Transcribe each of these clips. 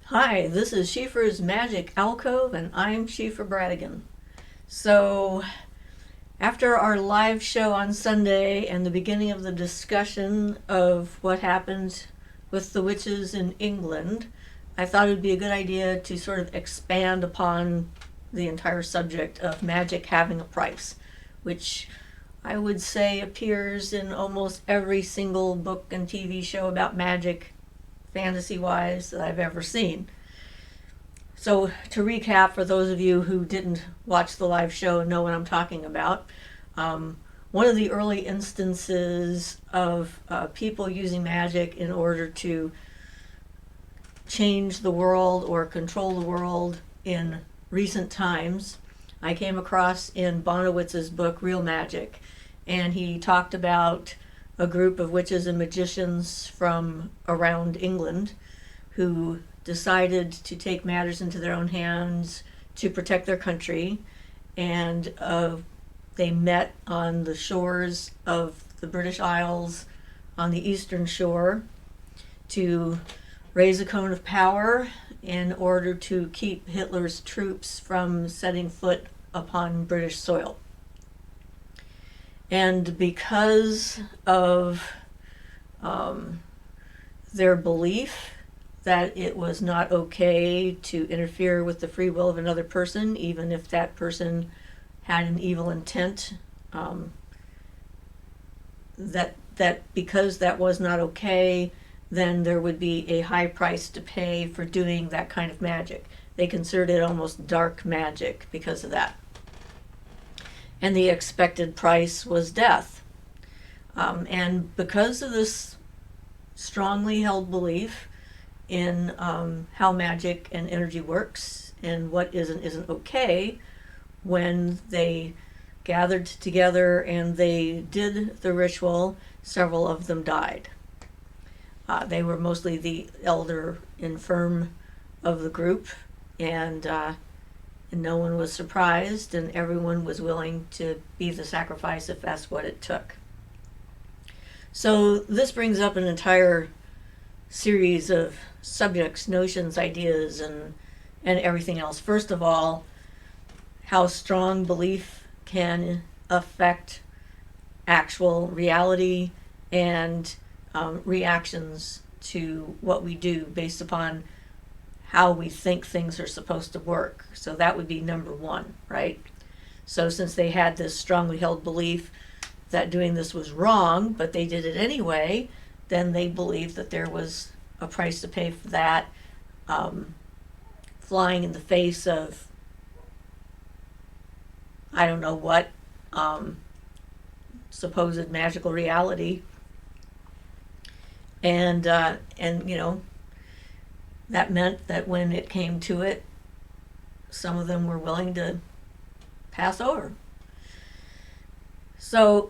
Hi, this is Siofra's Magic Alcove, and I'm Siofra Bradigan. So, after our live show on Sunday and the beginning of the discussion of what happened with the witches in England, I thought it would be a good idea to sort of expand upon the entire subject of magic having a price, which I would say appears in almost every single book and TV show about magic, fantasy wise, that I've ever seen. So, to recap, for those of you who didn't watch the live show and know what I'm talking about, one of the early instances of people using magic in order to change the world or control the world in recent times, I came across in Bonowitz's book, Real Magic. And he talked about a group of witches and magicians from around England who decided to take matters into their own hands to protect their country. And they met on the shores of the British Isles on the eastern shore to raise a cone of power in order to keep Hitler's troops from setting foot upon British soil. And because of their belief that it was not okay to interfere with the free will of another person, even if that person had an evil intent, that because that was not okay, then there would be a high price to pay for doing that kind of magic. They considered it almost dark magic because of that. And the expected price was death. And because of this strongly held belief in how magic and energy works and what is and isn't okay, when they gathered together and they did the ritual, several of them died. They were mostly the elder infirm of the group, and no one was surprised, and everyone was willing to be the sacrifice if that's what it took. So this brings up an entire series of subjects, notions, ideas, and everything else. First of all, how strong belief can affect actual reality and reactions to what we do based upon how we think things are supposed to work. So that would be number one, right? So since they had this strongly held belief that doing this was wrong, but they did it anyway, then they believed that there was a price to pay for that, flying in the face of I don't know what supposed magical reality, and that meant that when it came to it, some of them were willing to pass over. So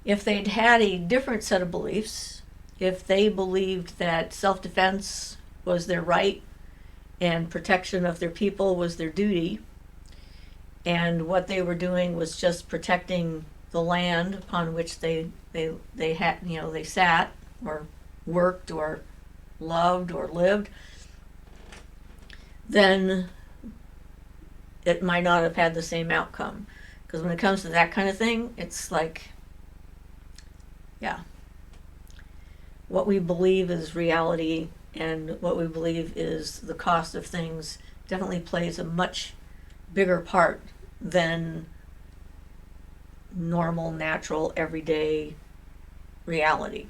if they'd had a different set of beliefs, if they believed that self-defense was their right and protection of their people was their duty, and what they were doing was just protecting the land upon which they had they sat or worked or loved or lived, then it might not have had the same outcome. Because when it comes to that kind of thing, it's like, yeah, what we believe is reality and what we believe is the cost of things definitely plays a much bigger part than normal, natural, everyday reality.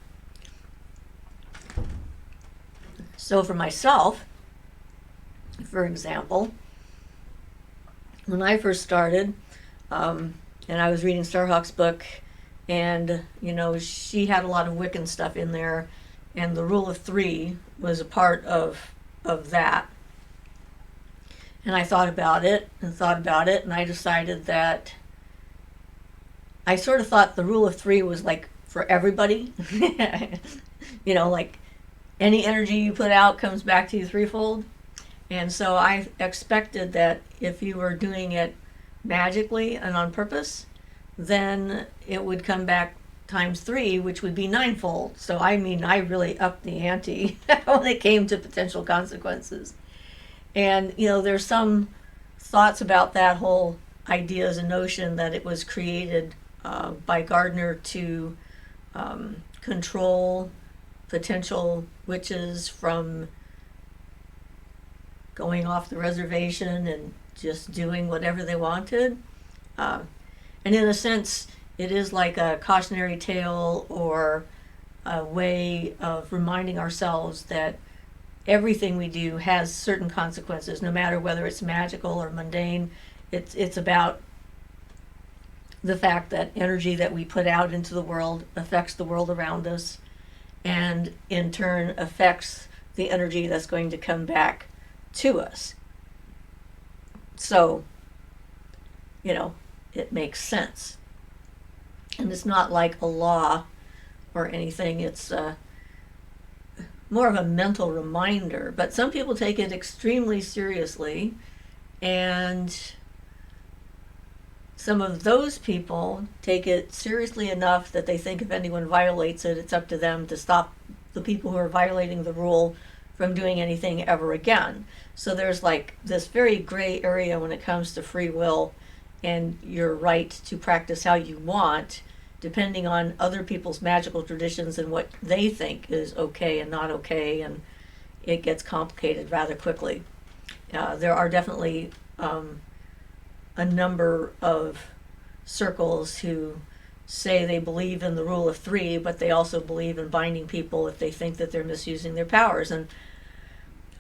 So for myself, for example, when I first started, and I was reading Starhawk's book, and she had a lot of Wiccan stuff in there, and the rule of three was a part of that. And I thought about it and thought about it, and I decided that I sort of thought the rule of three was like for everybody. Like any energy you put out comes back to you threefold. And so I expected that if you were doing it magically and on purpose, then it would come back times 3, which would be ninefold. So I mean, I really upped the ante when it came to potential consequences. And there's some thoughts about that whole idea as a notion that it was created by Gardner to control potential witches from going off the reservation and just doing whatever they wanted. And in a sense, it is like a cautionary tale or a way of reminding ourselves that everything we do has certain consequences, no matter whether it's magical or mundane. It's about the fact that energy that we put out into the world affects the world around us, and in turn affects the energy that's going to come back to us. So, it makes sense. And it's not like a law or anything. It's more of a mental reminder. But some people take it extremely seriously, and some of those people take it seriously enough that they think if anyone violates it, it's up to them to stop the people who are violating the rule from doing anything ever again. So there's like this very gray area when it comes to free will and your right to practice how you want, depending on other people's magical traditions and what they think is okay and not okay, and it gets complicated rather quickly. There are definitely a number of circles who say they believe in the rule of 3, but they also believe in binding people if they think that they're misusing their powers. And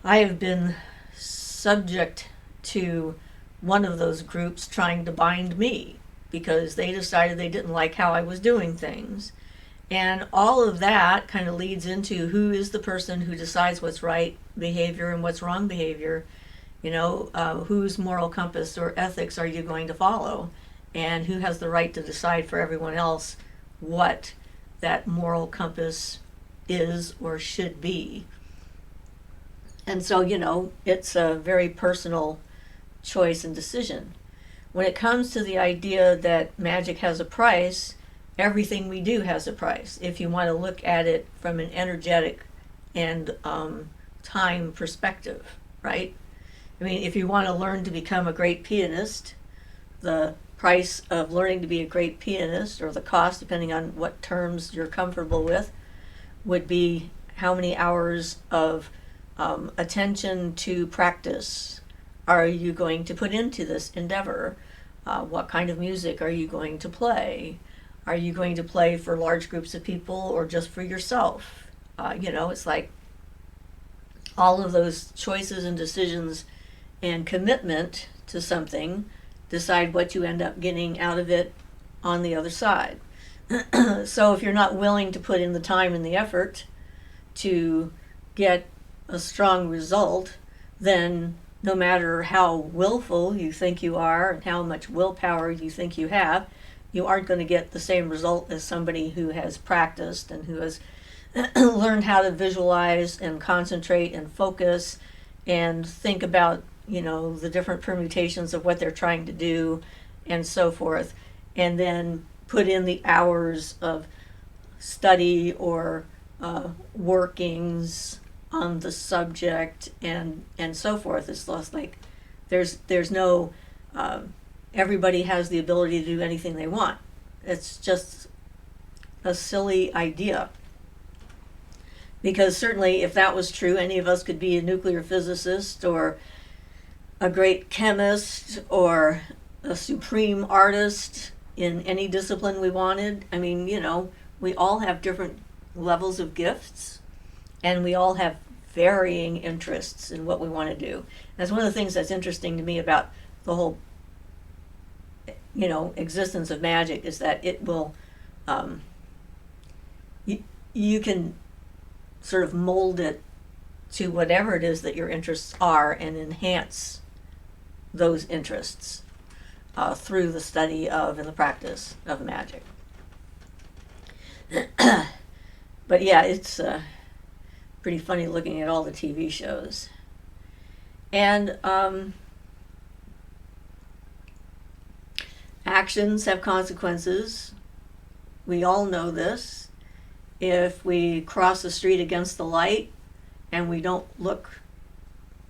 I have been subject to one of those groups trying to bind me because they decided they didn't like how I was doing things. And all of that kind of leads into who is the person who decides what's right behavior and what's wrong behavior. Whose moral compass or ethics are you going to follow? And who has the right to decide for everyone else what that moral compass is or should be? And so, it's a very personal choice and decision. When it comes to the idea that magic has a price, everything we do has a price. If you want to look at it from an energetic and time perspective, right? I mean, if you want to learn to become a great pianist, the price of learning to be a great pianist, or the cost, depending on what terms you're comfortable with, would be how many hours of attention to practice are you going to put into this endeavor? What kind of music are you going to play? Are you going to play for large groups of people or just for yourself? It's like all of those choices and decisions and commitment to something decide what you end up getting out of it on the other side. So if you're not willing to put in the time and the effort to get a strong result, then no matter how willful you think you are and how much willpower you think you have, you aren't going to get the same result as somebody who has practiced and who has learned how to visualize and concentrate and focus and think about the different permutations of what they're trying to do and so forth, and then put in the hours of study or workings on the subject and so forth. It's less like there's no everybody has the ability to do anything they want. It's just a silly idea. Because certainly if that was true, any of us could be a nuclear physicist or a great chemist or a supreme artist in any discipline we wanted. I mean, we all have different levels of gifts, and we all have varying interests in what we want to do. That's one of the things that's interesting to me about the whole, existence of magic, is that it will, you can sort of mold it to whatever it is that your interests are and enhance those interests through the study of and the practice of magic. But yeah, it's pretty funny looking at all the TV shows. And actions have consequences. we all know this, if we cross the street against the light and we don't look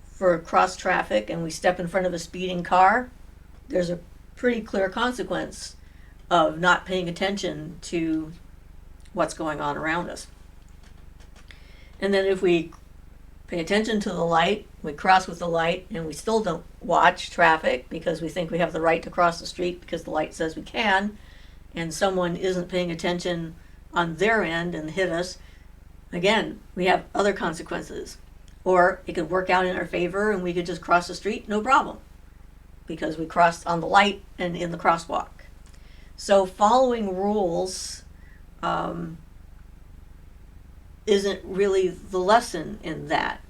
for cross traffic and we step in front of a speeding car, there's a pretty clear consequence of not paying attention to what's going on around us. And then if we pay attention to the light, we cross with the light, and we still don't watch traffic because we think we have the right to cross the street because the light says we can, and someone isn't paying attention on their end and hit us, again, we have other consequences. Or it could work out in our favor and we could just cross the street, no problem, because we crossed on the light and in the crosswalk. So following rules isn't really the lesson in that.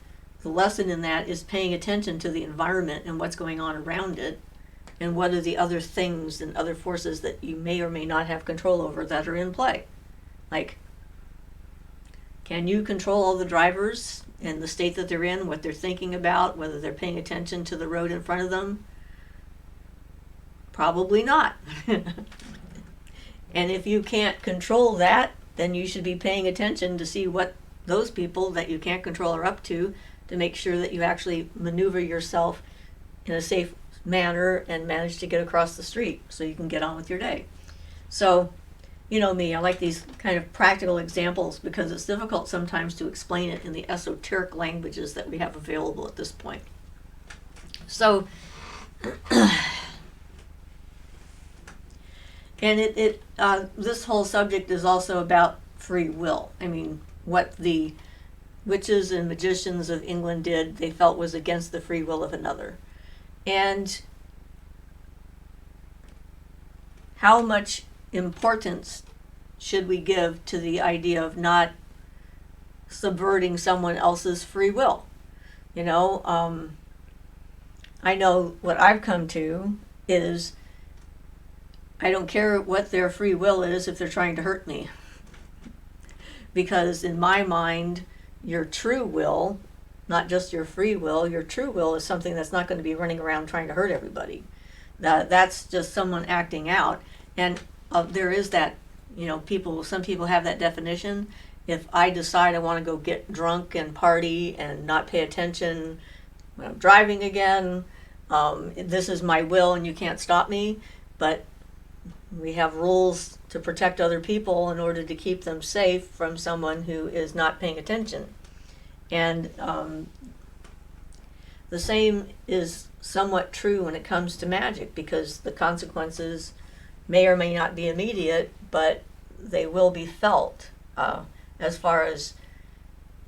The lesson in that is paying attention to the environment and what's going on around it, and what are the other things and other forces that you may or may not have control over that are in play. Like, can you control all the drivers and the state that they're in, what they're thinking about, whether they're paying attention to the road in front of them? Probably not. And if you can't control that, then you should be paying attention to see what those people that you can't control are up to make sure that you actually maneuver yourself in a safe manner and manage to get across the street so you can get on with your day. So, you know me, I like these kind of practical examples because it's difficult sometimes to explain it in the esoteric languages that we have available at this point. So, and this whole subject is also about free will. I mean, what the witches and magicians of England did, they felt was against the free will of another. And how much importance should we give to the idea of not subverting someone else's free will? You know, I know what I've come to is I don't care what their free will is if they're trying to hurt me. Because in my mind, your true will, not just your free will, your true will is something that's not going to be running around trying to hurt everybody. That's just someone acting out. And there is that, you know, some people have that definition. If I decide I want to go get drunk and party and not pay attention when I'm driving again, this is my will and you can't stop me. But we have rules to protect other people in order to keep them safe from someone who is not paying attention. And the same is somewhat true when it comes to magic, because the consequences may or may not be immediate, but they will be felt as far as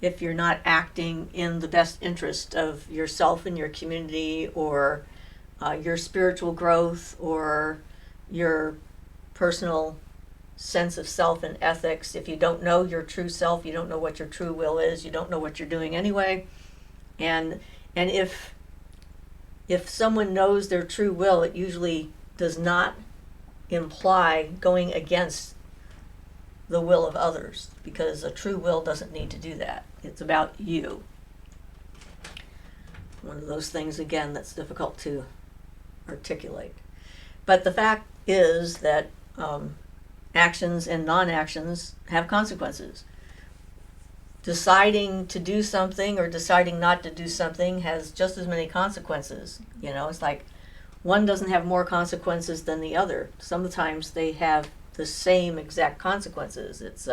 if you're not acting in the best interest of yourself and your community, or your spiritual growth, or your personal sense of self and ethics. If you don't know your true self, you don't know what your true will is, you don't know what you're doing anyway. And if someone knows their true will, it usually does not imply going against the will of others, because a true will doesn't need to do that. It's about you. One of those things, again, that's difficult to articulate. But the fact is that actions and non-actions have consequences. Deciding to do something or deciding not to do something has just as many consequences. You know, it's like one doesn't have more consequences than the other. Sometimes they have the same exact consequences. It's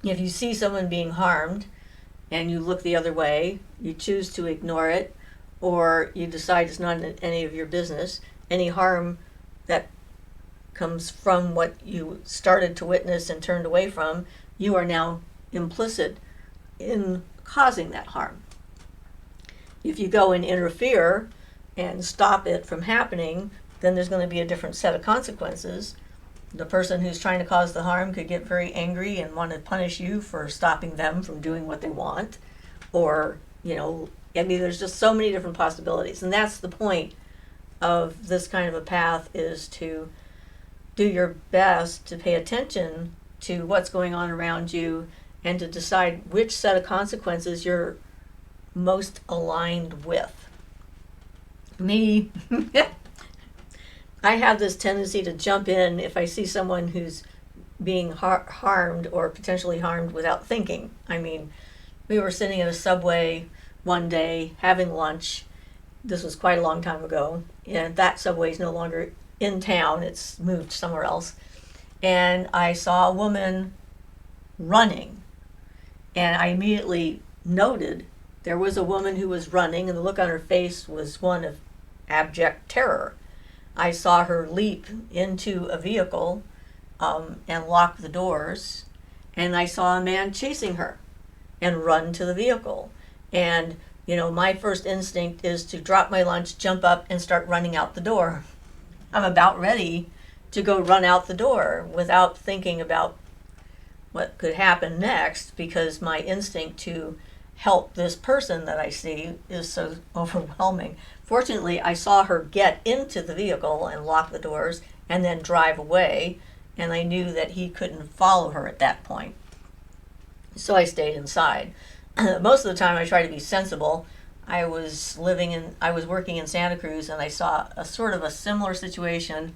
if you see someone being harmed and you look the other way, you choose to ignore it, or you decide it's not any of your business, any harm that comes from what you started to witness and turned away from, you are now implicit in causing that harm. If you go and interfere and stop it from happening, then there's going to be a different set of consequences. The person who's trying to cause the harm could get very angry and want to punish you for stopping them from doing what they want. Or, you know, I mean, there's just so many different possibilities. And that's the point of this kind of a path, is to do your best to pay attention to what's going on around you and to decide which set of consequences you're most aligned with. Me, I have this tendency to jump in if I see someone who's being harmed or potentially harmed without thinking. I mean, we were sitting in a subway one day having lunch. This was quite a long time ago, and that subway is no longer in town, it's moved somewhere else. And I saw a woman running, and I immediately noted there was a woman who was running, and the look on her face was one of abject terror. I saw her leap into a vehicle and lock the doors, and I saw a man chasing her and run to the vehicle. And, my first instinct is to drop my lunch, jump up, and start running out the door. I'm about ready to go run out the door without thinking about what could happen next, because my instinct to help this person that I see is so overwhelming. Fortunately, I saw her get into the vehicle and lock the doors and then drive away, and I knew that he couldn't follow her at that point. So I stayed inside. Most of the time I try to be sensible. I was working in Santa Cruz, and I saw a sort of a similar situation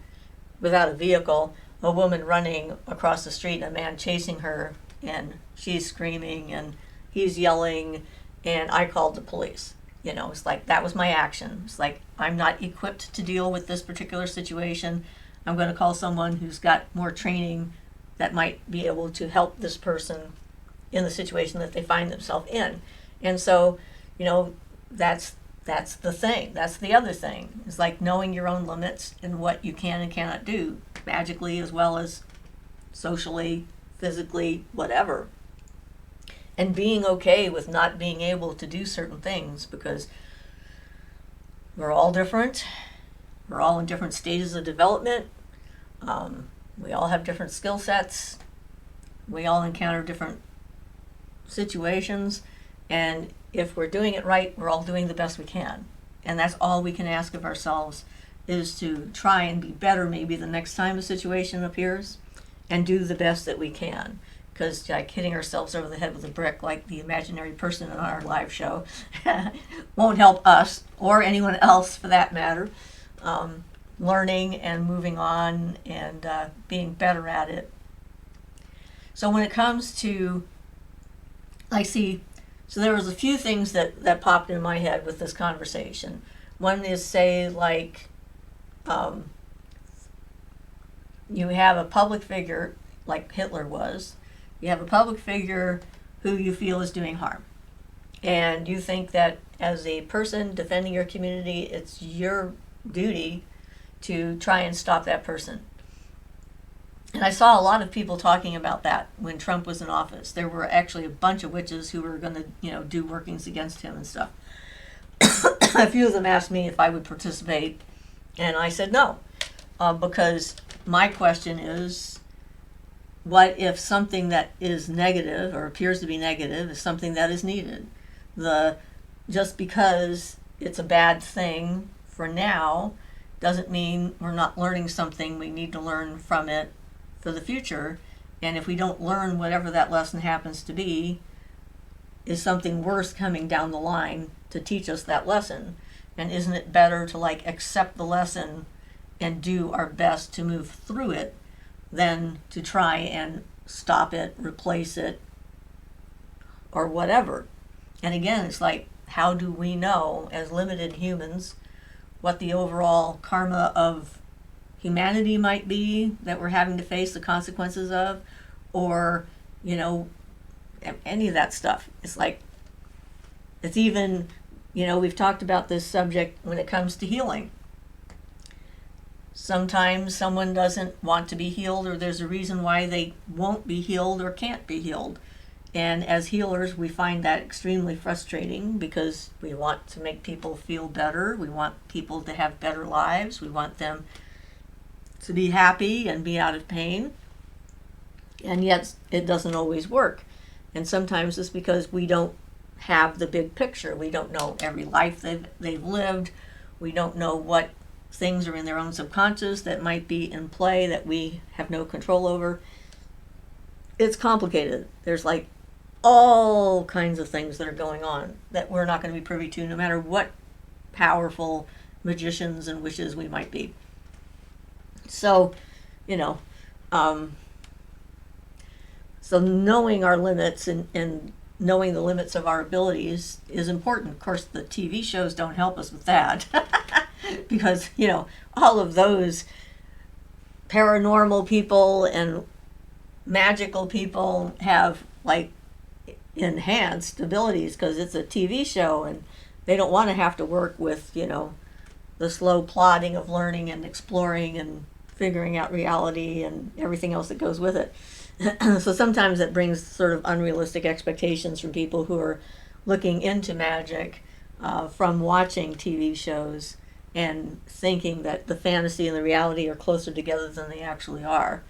without a vehicle, a woman running across the street and a man chasing her, and she's screaming and he's yelling, and I called the police. It's like that was my action. It's like, I'm not equipped to deal with this particular situation. I'm going to call someone who's got more training that might be able to help this person in the situation that they find themselves in. And so, that's the thing. That's the other thing. It's like knowing your own limits and what you can and cannot do, magically as well as socially, physically, whatever. And being okay with not being able to do certain things, because we're all different. We're all in different stages of development. We all have different skill sets. We all encounter different situations. And if we're doing it right, we're all doing the best we can. And that's all we can ask of ourselves, is to try and be better maybe the next time a situation appears, and do the best that we can. Because like hitting ourselves over the head with a brick like the imaginary person in our live show won't help us, or anyone else for that matter. Learning and moving on and being better at it. So when it comes to, so there was a few things that popped in my head with this conversation. One is, say, like, you have a public figure, like Hitler was. You have a public figure who you feel is doing harm. And you think that as a person defending your community, it's your duty to try and stop that person. And I saw a lot of people talking about that when Trump was in office. There were actually a bunch of witches who were going to, do workings against him and stuff. A few of them asked me if I would participate, and I said no, because my question is, what if something that is negative or appears to be negative is something that is needed? Just because it's a bad thing for now doesn't mean we're not learning something we need to learn from it for the future. And if we don't learn whatever that lesson happens to be, is something worse coming down the line to teach us that lesson? And isn't it better to accept the lesson and do our best to move through it than to try and stop it, replace it, or whatever? And again, it's like, how do we know as limited humans what the overall karma of humanity might be that we're having to face the consequences of, or any of that stuff? It's like, it's even, we've talked about this subject when it comes to healing. Sometimes someone doesn't want to be healed, or there's a reason why they won't be healed or can't be healed. And as healers, we find that extremely frustrating, because we want to make people feel better. We want people to have better lives. We want them to be happy and be out of pain. And yet it doesn't always work. And sometimes it's because we don't have the big picture. We don't know every life they've lived. We don't know what things are in their own subconscious that might be in play that we have no control over. It's complicated. There's all kinds of things that are going on that we're not going to be privy to, no matter what powerful magicians and witches we might be. So, you know, um, so knowing our limits and knowing the limits of our abilities is important. Of course, the TV shows don't help us with that because, all of those paranormal people and magical people have like enhanced abilities because it's a TV show and they don't want to have to work with, the slow plodding of learning and exploring and figuring out reality and everything else that goes with it. So sometimes it brings sort of unrealistic expectations from people who are looking into magic from watching TV shows and thinking that the fantasy and the reality are closer together than they actually are.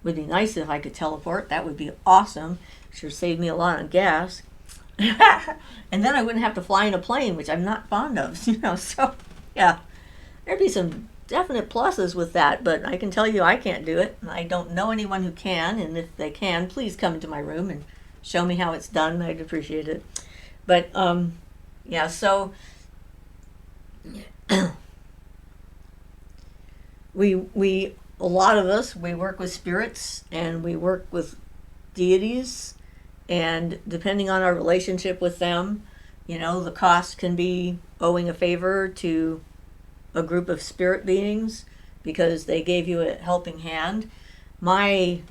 Would be nice if I could teleport. That would be awesome. Sure save me a lot on gas. And then I wouldn't have to fly in a plane, which I'm not fond of, So, yeah, there'd be some definite pluses with that, but I can tell you I can't do it. I don't know anyone who can, and if they can, please come into my room and show me how it's done. I'd appreciate it. But, yeah, so we a lot of us, we work with spirits and we work with deities, and depending on our relationship with them, the cost can be owing a favor to a group of spirit beings because they gave you a helping hand. My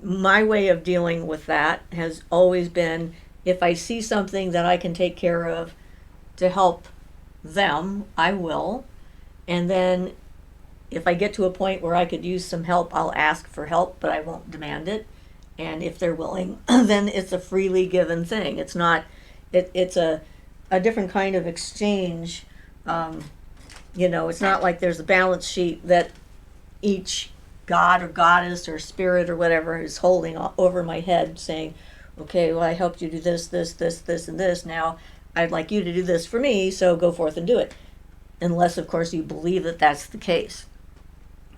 way of dealing with that has always been, if I see something that I can take care of to help them, I will. And then if I get to a point where I could use some help, I'll ask for help, but I won't demand it. And if they're willing, then it's a freely given thing. It's not, it's a different kind of exchange. It's not like there's a balance sheet that each god or goddess or spirit or whatever is holding over my head saying, okay, well, I helped you do this, this, this, this, and this. Now I'd like you to do this for me, so go forth and do it. Unless, of course, you believe that that's the case.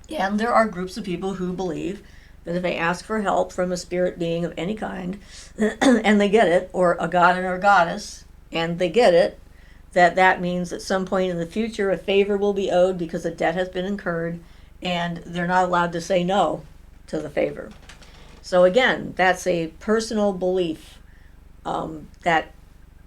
And there are groups of people who believe that if they ask for help from a spirit being of any kind, and they get it, or a god or a goddess, and they get it, that means at some point in the future a favor will be owed because a debt has been incurred, and they're not allowed to say no to the favor. So again, that's a personal belief that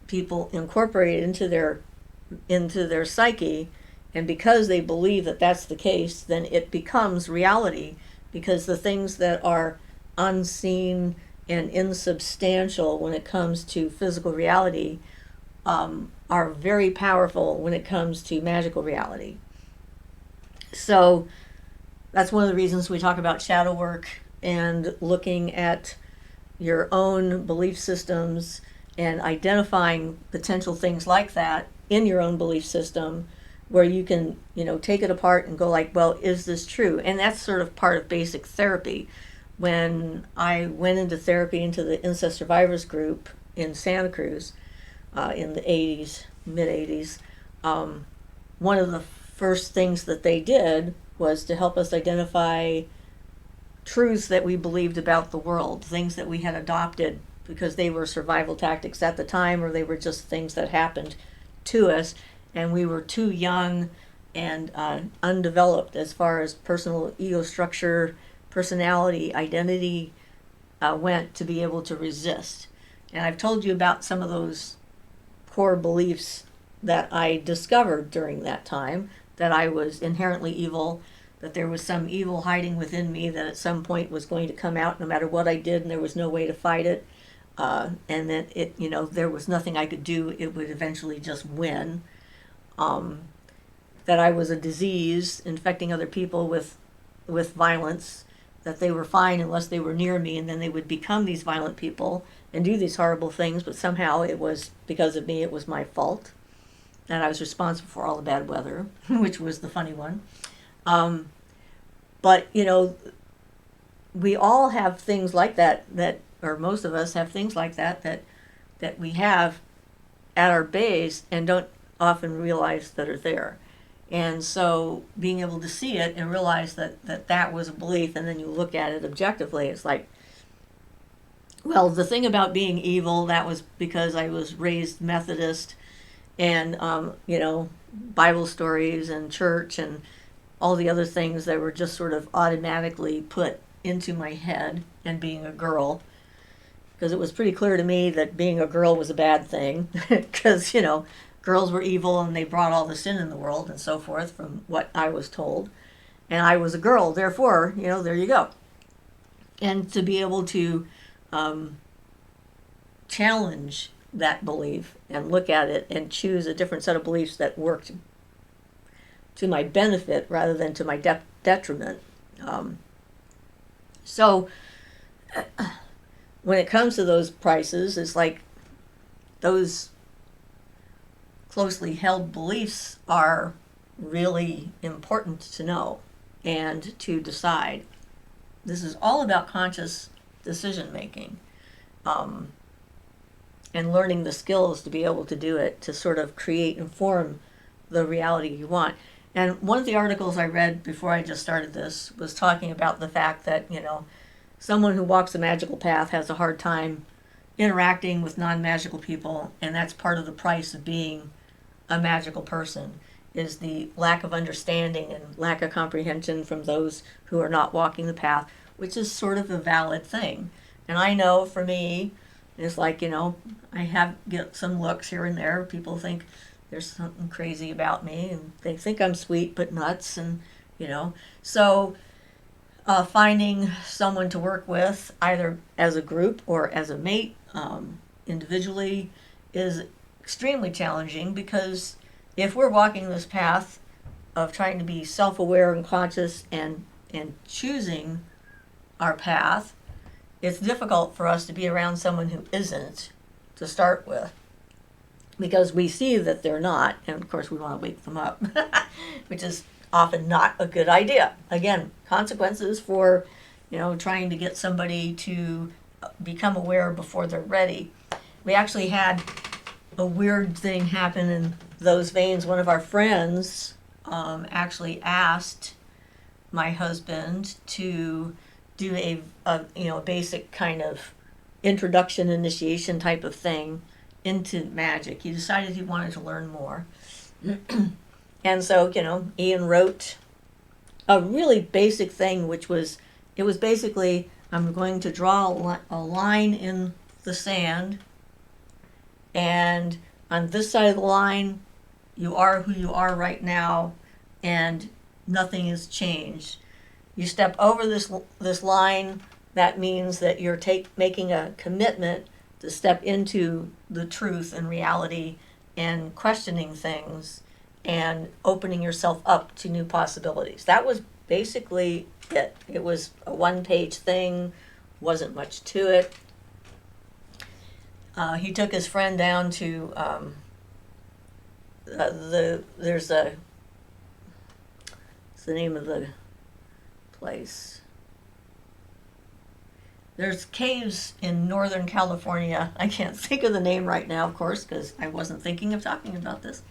people incorporate into their psyche, and because they believe that that's the case, then it becomes reality, because the things that are unseen and insubstantial when it comes to physical reality are very powerful when it comes to magical reality. So that's one of the reasons we talk about shadow work and looking at your own belief systems and identifying potential things like that in your own belief system, where you can, take it apart and go like, well, is this true? And that's sort of part of basic therapy. When I went into therapy into the incest survivors group in Santa Cruz in the 80s, mid-80s, one of the first things that they did was to help us identify truths that we believed about the world, things that we had adopted because they were survival tactics at the time, or they were just things that happened to us, and we were too young and undeveloped as far as personal ego structure, personality, identity went to be able to resist. And I've told you about some of those core beliefs that I discovered during that time, that I was inherently evil, that there was some evil hiding within me that at some point was going to come out no matter what I did, and there was no way to fight it. And that there was nothing I could do. It would eventually just win. That I was a disease infecting other people with violence, that they were fine unless they were near me, and then they would become these violent people and do these horrible things, but somehow it was because of me, it was my fault, and I was responsible for all the bad weather, which was the funny one. But, we all have things like that, or most of us have things like that we have at our base and don't often realize that are there. And so being able to see it and realize that was a belief, and then you look at it objectively, it's like, well, the thing about being evil, that was because I was raised Methodist, and Bible stories and church and all the other things that were just sort of automatically put into my head, and being a girl, because it was pretty clear to me that being a girl was a bad thing, because, girls were evil and they brought all the sin in the world and so forth, from what I was told. And I was a girl, therefore, there you go. And to be able to challenge that belief and look at it and choose a different set of beliefs that worked to my benefit rather than to my detriment. So when it comes to those prices, it's like those closely held beliefs are really important to know and to decide. This is all about conscious decision making, and learning the skills to be able to do it, to sort of create and form the reality you want. And one of the articles I read before I just started this was talking about the fact that, someone who walks the magical path has a hard time interacting with non-magical people, and that's part of the price of being a magical person, is the lack of understanding and lack of comprehension from those who are not walking the path, which is sort of a valid thing. And I know for me, it's like, I get some looks here and there. People think there's something crazy about me, and they think I'm sweet but nuts, and, so finding someone to work with, either as a group or as a mate, individually, is extremely challenging, because if we're walking this path of trying to be self-aware and conscious and choosing our path, it's difficult for us to be around someone who isn't, to start with, because we see that they're not, and of course we want to wake them up, which is often not a good idea. Again, consequences for, trying to get somebody to become aware before they're ready. We actually had a weird thing happen in those veins. One of our friends actually asked my husband to do a basic kind of introduction, initiation type of thing into magic. He decided he wanted to learn more. And so, Ian wrote a really basic thing, which was, it was basically, I'm going to draw a line in the sand, and on this side of the line, you are who you are right now, and nothing has changed. You step over this line, that means that you're making a commitment to step into the truth and reality and questioning things and opening yourself up to new possibilities. That was basically it. It was a one-page thing, wasn't much to it. He took his friend down to what's the name of the place? There's caves in Northern California. I can't think of the name right now, of course, because I wasn't thinking of talking about this.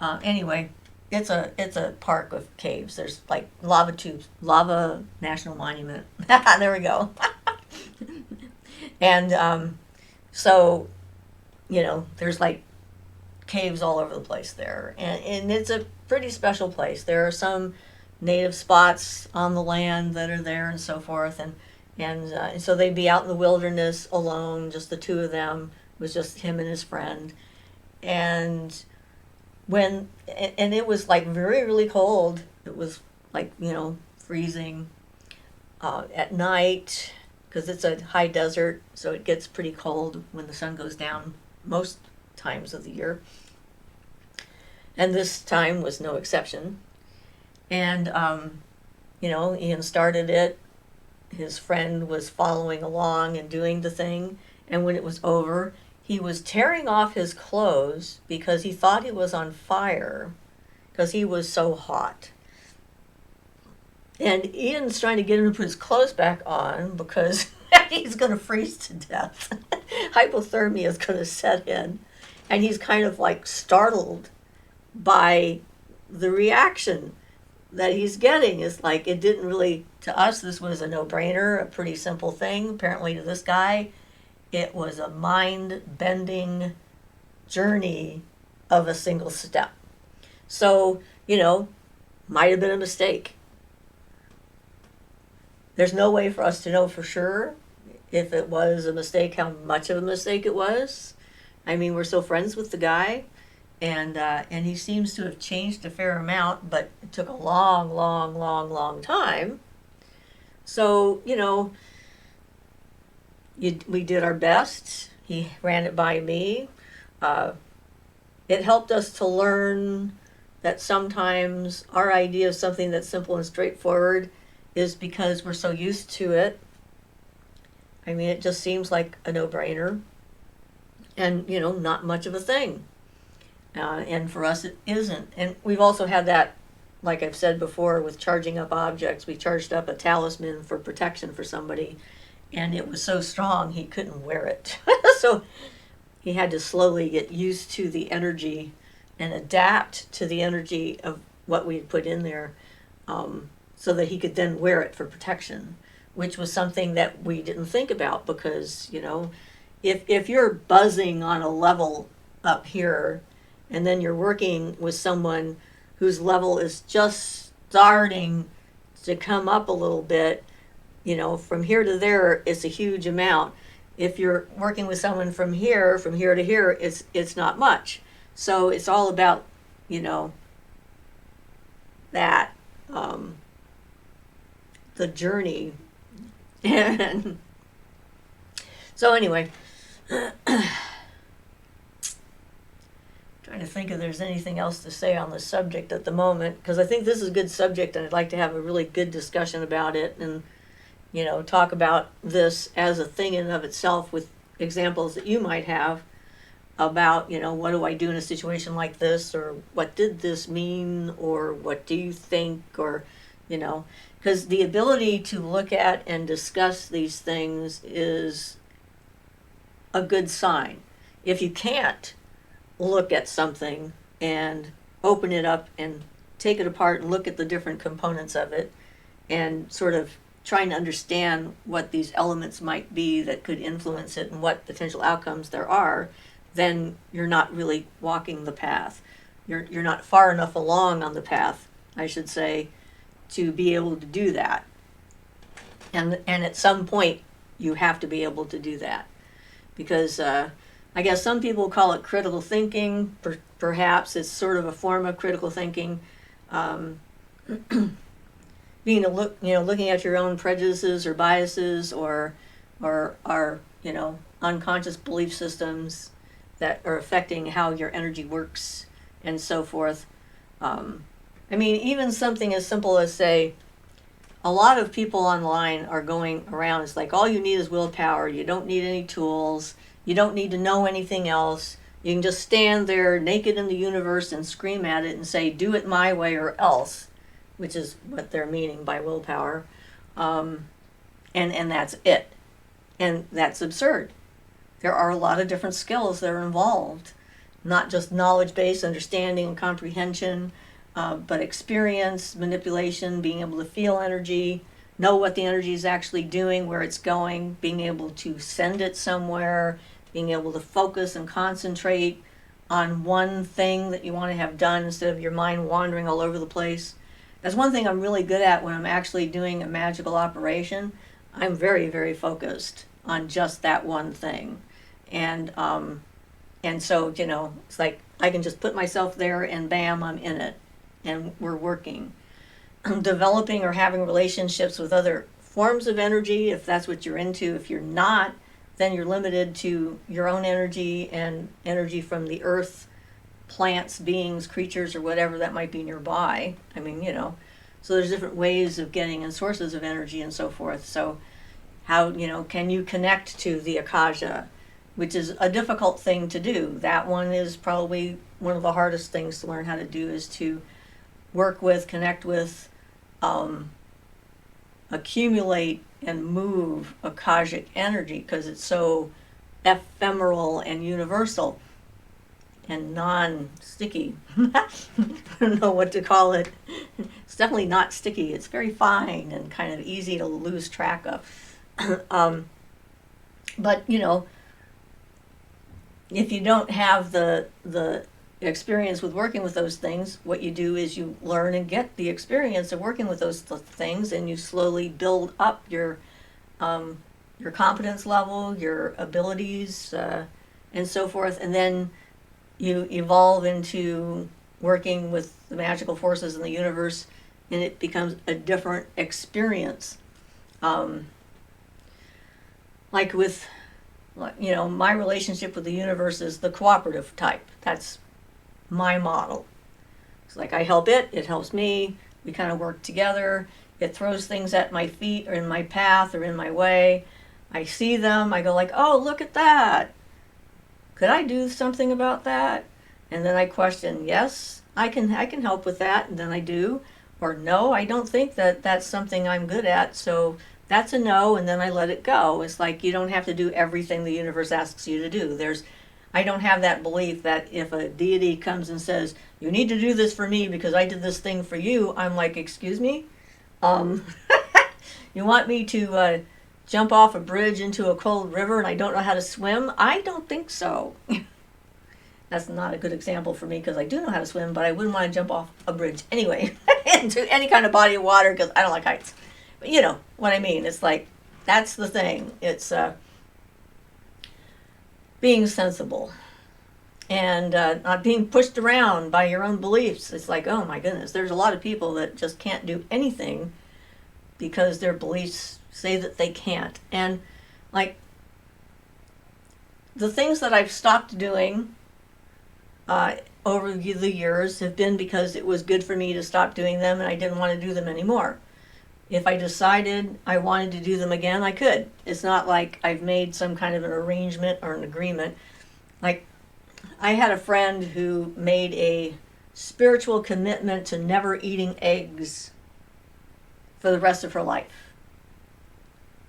Anyway, it's a park of caves. There's like lava tubes, lava national monument. There we go. And so, there's like caves all over the place there, and it's a pretty special place. There are some native spots on the land that are there and so forth, and so they'd be out in the wilderness alone, just the two of them. It was just him and his friend, and it was like very, really cold. It was like, freezing at night, because it's a high desert, so it gets pretty cold when the sun goes down most times of the year. And this time was no exception. And, Ian started it. His friend was following along and doing the thing. And when it was over, he was tearing off his clothes because he thought he was on fire because he was so hot. And Ian's trying to get him to put his clothes back on because he's going to freeze to death. Hypothermia is going to set in. And he's kind of like startled by the reaction that he's getting. Is like, it didn't really, to us, this was a no-brainer, a pretty simple thing. Apparently to this guy, it was a mind-bending journey of a single step. So, might have been a mistake. There's no way for us to know for sure if it was a mistake, how much of a mistake it was. I mean, we're still friends with the guy, and he seems to have changed a fair amount, but it took a long, long, long, long time. So, we did our best. He ran it by me. It helped us to learn that sometimes our idea of something that's simple and straightforward is because we're so used to it. I mean, it just seems like a no-brainer and, not much of a thing. And for us, it isn't. And we've also had that, like I've said before, with charging up objects. We charged up a talisman for protection for somebody, and it was so strong he couldn't wear it. So he had to slowly get used to the energy and adapt to the energy of what we had put in there, so that he could then wear it for protection, which was something that we didn't think about because, if you're buzzing on a level up here and then you're working with someone whose level is just starting to come up a little bit, from here to there, it's a huge amount. If you're working with someone from here to here, it's not much. So it's all about, that, the journey. And so anyway, trying to think if there's anything else to say on the subject at the moment, because I think this is a good subject and I'd like to have a really good discussion about it and, talk about this as a thing in and of itself with examples that you might have about, what do I do in a situation like this, or what did this mean, or what do you think, or, because the ability to look at and discuss these things is a good sign. If you can't look at something and open it up and take it apart and look at the different components of it and sort of trying to understand what these elements might be that could influence it and what potential outcomes there are, then you're not really walking the path. You're not far enough along on the path, I should say, to be able to do that. And at some point, you have to be able to do that. Because I guess some people call it critical thinking. Perhaps it's sort of a form of critical thinking. Looking at your own prejudices or biases or our unconscious belief systems that are affecting how your energy works and so forth. Even something as simple as, say, a lot of people online are going around, it's like all you need is willpower, you don't need any tools, you don't need to know anything else, you can just stand there naked in the universe and scream at it and say, do it my way or else, which is what they're meaning by willpower, and that's it. And that's absurd. There are a lot of different skills that are involved, not just knowledge-based understanding and comprehension, but experience, manipulation, being able to feel energy, know what the energy is actually doing, where it's going, being able to send it somewhere, being able to focus and concentrate on one thing that you want to have done instead of your mind wandering all over the place. That's one thing I'm really good at when I'm actually doing a magical operation. I'm very, very focused on just that one thing. And so, it's like I can just put myself there and bam, I'm in it. And we're working. Developing or having relationships with other forms of energy, if that's what you're into. If you're not, then you're limited to your own energy and energy from the earth, plants, beings, creatures, or whatever that might be nearby. So there's different ways of getting and sources of energy and so forth. So how, can you connect to the Akasha, which is a difficult thing to do. That one is probably one of the hardest things to learn how to do, is to work with, connect with, accumulate and move Akashic energy, because it's so ephemeral and universal and non-sticky. I don't know what to call it. It's definitely not sticky. It's very fine and kind of easy to lose track of. But if you don't have the experience with working with those things, what you do is you learn and get the experience of working with those things, and you slowly build up your competence level, your abilities, and so forth, and then you evolve into working with the magical forces in the universe, and it becomes a different experience. Like with, my relationship with the universe is the cooperative type. That's my model. It's like I help it, it helps me, we kind of work together. It throws things at my feet or in my path or in my way. I see them, I go like, oh, look at that. Could I do something about that? And then I question, yes, I can help with that, and then I do. Or no, I don't think that that's something I'm good at, so that's a no, and then I let it go. It's like you don't have to do everything the universe asks you to do. I don't have that belief that if a deity comes and says, you need to do this for me because I did this thing for you, I'm like, excuse me? You want me to jump off a bridge into a cold river and I don't know how to swim? I don't think so. That's not a good example for me because I do know how to swim, but I wouldn't want to jump off a bridge anyway into any kind of body of water because I don't like heights. But you know what I mean. It's like, that's the thing. It's being sensible and not being pushed around by your own beliefs. It's like, oh my goodness, there's a lot of people that just can't do anything because their beliefs say that they can't. And like the things that I've stopped doing over the years have been because it was good for me to stop doing them and I didn't want to do them anymore. If I decided I wanted to do them again, I could. It's not like I've made some kind of an arrangement or an agreement. Like, I had a friend who made a spiritual commitment to never eating eggs for the rest of her life.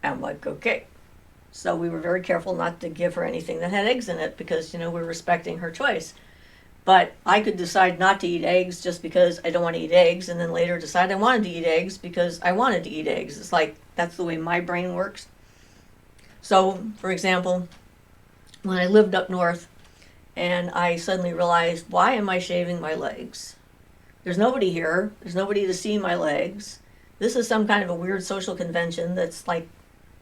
I'm like, okay. So we were very careful not to give her anything that had eggs in it because, we're respecting her choice. But I could decide not to eat eggs just because I don't want to eat eggs, and then later decide I wanted to eat eggs because I wanted to eat eggs. It's like, that's the way my brain works. So, for example, when I lived up north and I suddenly realized, why am I shaving my legs? There's nobody here. There's nobody to see my legs. This is some kind of a weird social convention that's like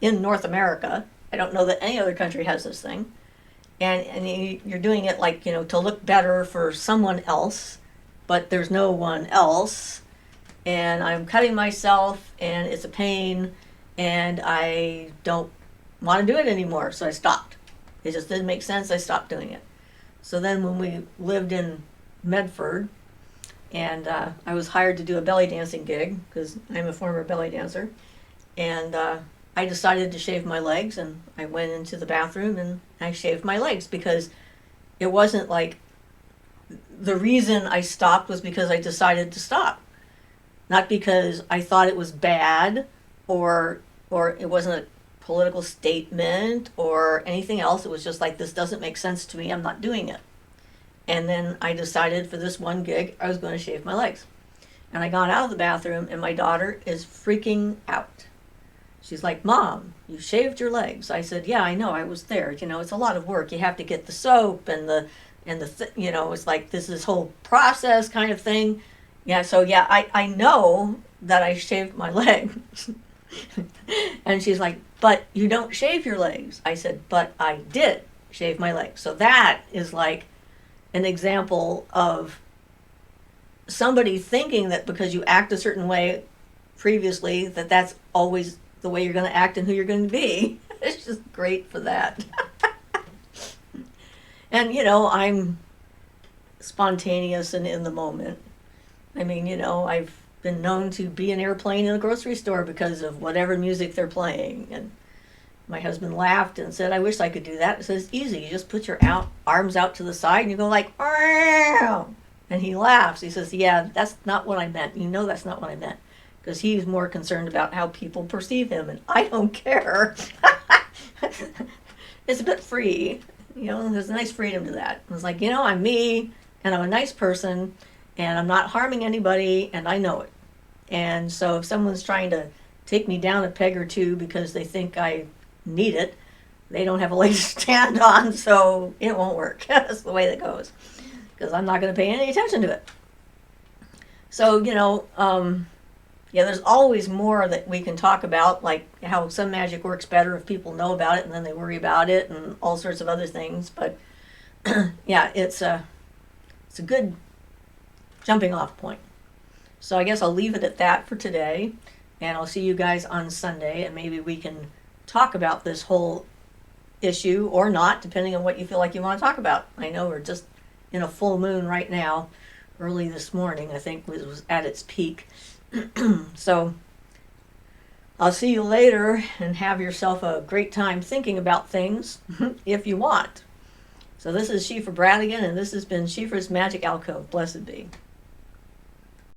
in North America. I don't know that any other country has this thing. And you're doing it like, to look better for someone else, but there's no one else. And I'm cutting myself, and it's a pain, and I don't want to do it anymore, so I stopped. It just didn't make sense, I stopped doing it. So then when we lived in Medford, and I was hired to do a belly dancing gig, because I'm a former belly dancer, and I decided to shave my legs, and I went into the bathroom and I shaved my legs because it wasn't like the reason I stopped was because I decided to stop. Not because I thought it was bad or it wasn't a political statement or anything else. It was just like, this doesn't make sense to me. I'm not doing it. And then I decided for this one gig, I was going to shave my legs. And I got out of the bathroom and my daughter is freaking out. She's like, Mom, you shaved your legs. I said, yeah, I know, I was there. It's a lot of work. You have to get the soap and it's like this whole process kind of thing. Yeah, so yeah, I know that I shaved my legs. And she's like, but you don't shave your legs. I said, but I did shave my legs. So that is like an example of somebody thinking that because you act a certain way previously, that's always the way you're going to act and who you're going to be. It's just great for that. And, I'm spontaneous and in the moment. I mean, I've been known to be an airplane in a grocery store because of whatever music they're playing. And my husband laughed and said, I wish I could do that. It says, easy. You just put your arms out to the side and you go like, Arr! And he laughs. He says, yeah, that's not what I meant. That's not what I meant. Because he's more concerned about how people perceive him, and I don't care. It's a bit free. There's a nice freedom to that. It's like, I'm me, and I'm a nice person, and I'm not harming anybody, and I know it. And so if someone's trying to take me down a peg or two because they think I need it, they don't have a leg to stand on, so it won't work. That's the way that goes. because I'm not going to pay any attention to it. So, yeah, there's always more that we can talk about, like how some magic works better if people know about it and then they worry about it and all sorts of other things. But yeah, it's a good jumping off point. So I guess I'll leave it at that for today, and I'll see you guys on Sunday, and maybe we can talk about this whole issue or not, depending on what you feel like you want to talk about. I know we're just in a full moon right now. Early this morning, I think, was at its peak. So I'll see you later, and have yourself a great time thinking about things if you want. So this is Siofra Bradigan, and this has been Siofra's Magic Alcove. Blessed be.